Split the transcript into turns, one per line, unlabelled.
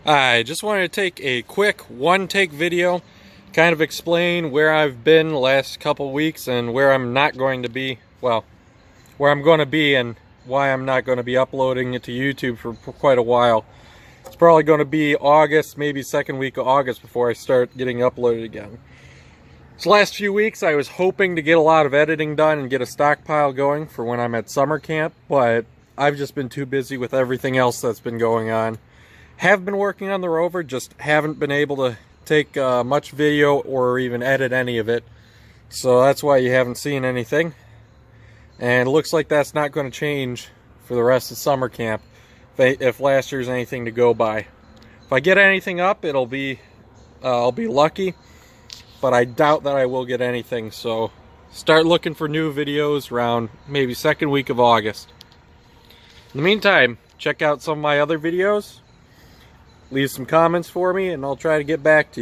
I just wanted to take a quick one-take video, kind of explain where I've been the last couple weeks and where I'm not going to be, well, where I'm going to be and why I'm not going to be uploading it to YouTube for quite a while. It's probably going to be August, maybe second week of August before I start getting uploaded again. This last few weeks I was hoping to get a lot of editing done and get a stockpile going for when I'm at summer camp, but I've just been too busy with everything else that's been going on. Have been working on the Rover, just haven't been able to take much video or even edit any of it. So that's why you haven't seen anything. And it looks like that's not going to change for the rest of summer camp if last year's anything to go by. If I get anything up, it'll be I'll be lucky, but I doubt that I will get anything. So start looking for new videos around maybe second week of August. In the meantime, check out some of my other videos. Leave some comments for me and I'll try to get back to you.